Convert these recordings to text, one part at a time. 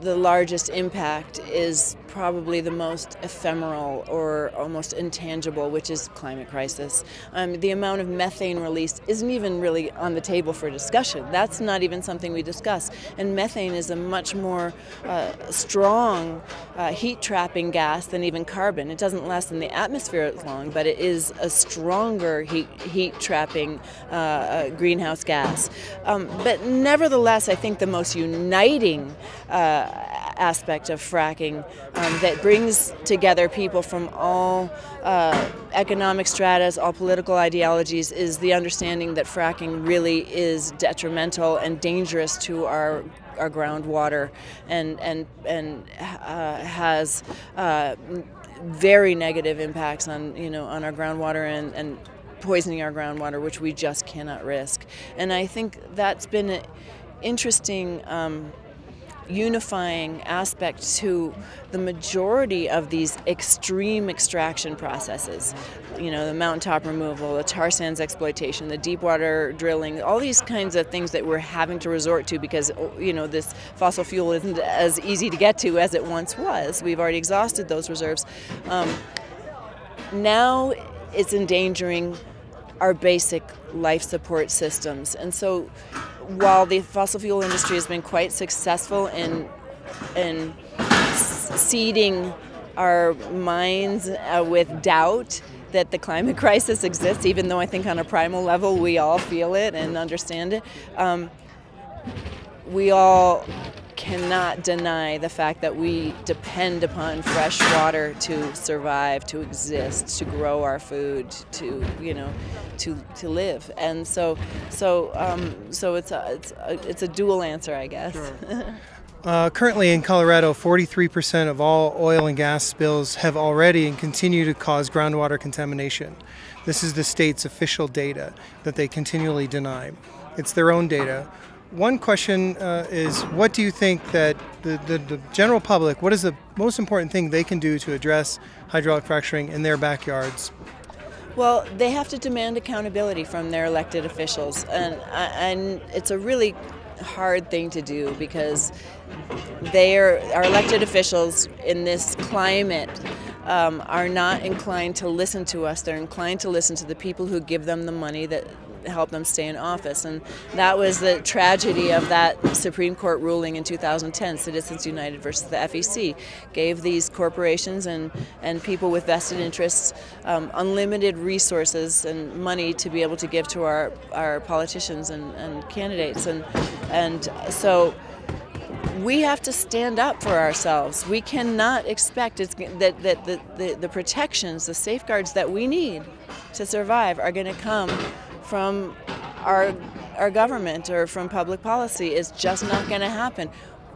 the largest impact is probably the most ephemeral or almost intangible, which is climate crisis. The amount of methane released isn't even really on the table for discussion. That's not even something we discuss. And methane is a much more strong heat-trapping gas than even carbon. It doesn't last in the atmosphere as long, but it is a stronger heat-trapping greenhouse gas. But nevertheless, I think the most uniting aspect of fracking that brings together people from all economic stratas, all political ideologies, is the understanding that fracking really is detrimental and dangerous to our groundwater and has very negative impacts on on our groundwater and poisoning our groundwater, which we just cannot risk. And I think that's been an interesting unifying aspect to the majority of these extreme extraction processes. The mountaintop removal, the tar sands exploitation, the deep water drilling, all these kinds of things that we're having to resort to because, this fossil fuel isn't as easy to get to as it once was. We've already exhausted those reserves. Now it's endangering our basic life support systems. And so while the fossil fuel industry has been quite successful in seeding our minds with doubt that the climate crisis exists, even though I think on a primal level we all feel it and understand it, we all cannot deny the fact that we depend upon fresh water to survive, to exist, to grow our food, to live. And so it's a dual answer, I guess. Sure. Currently in Colorado, 43% of all oil and gas spills have already and continue to cause groundwater contamination. This is the state's official data that they continually deny. It's their own data. One question is, what do you think that the general public, what is the most important thing they can do to address hydraulic fracturing in their backyards? Well, they have to demand accountability from their elected officials, and it's a really hard thing to do because our elected officials in this climate are not inclined to listen to us. They're inclined to listen to the people who give them the money that help them stay in office. And that was the tragedy of that Supreme Court ruling in 2010, Citizens United versus the FEC, gave these corporations and people with vested interests unlimited resources and money to be able to give to our politicians and candidates. And so we have to stand up for ourselves. We cannot expect that the protections, the safeguards that we need to survive are going to come from our government or from public policy. It's just not going to happen.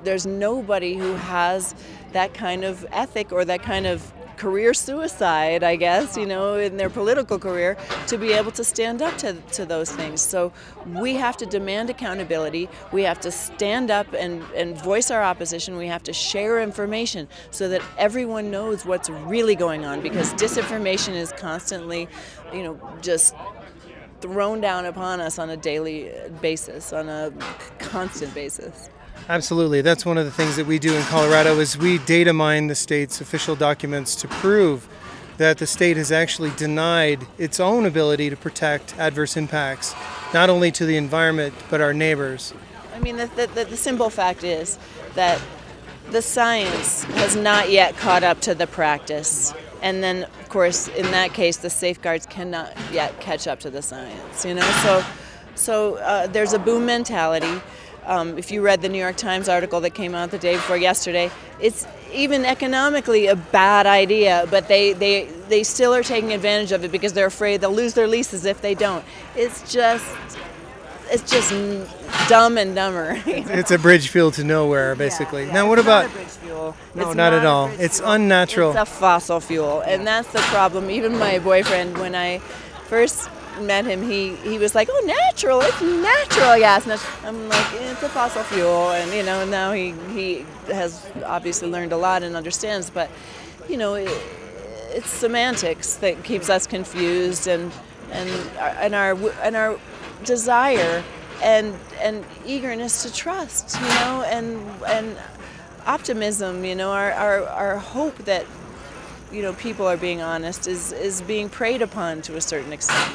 There's nobody who has that kind of ethic or that kind of career suicide, I guess, in their political career, to be able to stand up to those things. So we have to demand accountability. We have to stand up and voice our opposition. We have to share information so that everyone knows what's really going on, because disinformation is constantly, just thrown down upon us on a daily basis, on a constant basis. Absolutely. That's one of the things that we do in Colorado is we data mine the state's official documents to prove that the state has actually denied its own ability to protect adverse impacts, not only to the environment, but our neighbors. I mean, the simple fact is that the science has not yet caught up to the practice. And then, of course, in that case, the safeguards cannot yet catch up to the science, So there's a boom mentality. If you read the New York Times article that came out the day before yesterday, it's even economically a bad idea, but they still are taking advantage of it because they're afraid they'll lose their leases if they don't. It's just dumb and dumber. It's a bridge fuel to nowhere, basically. Yeah. Now, what about? Not a bridge fuel. No, not at all. It's unnatural. It's a fossil fuel, and that's the problem. Even my boyfriend, when I first met him, he was like, "Oh, natural! It's natural gas." I'm like, "It's a fossil fuel," and now he has obviously learned a lot and understands. But it's semantics that keeps us confused, and our desire and eagerness to trust, and optimism, our hope that people are being honest is being preyed upon to a certain extent.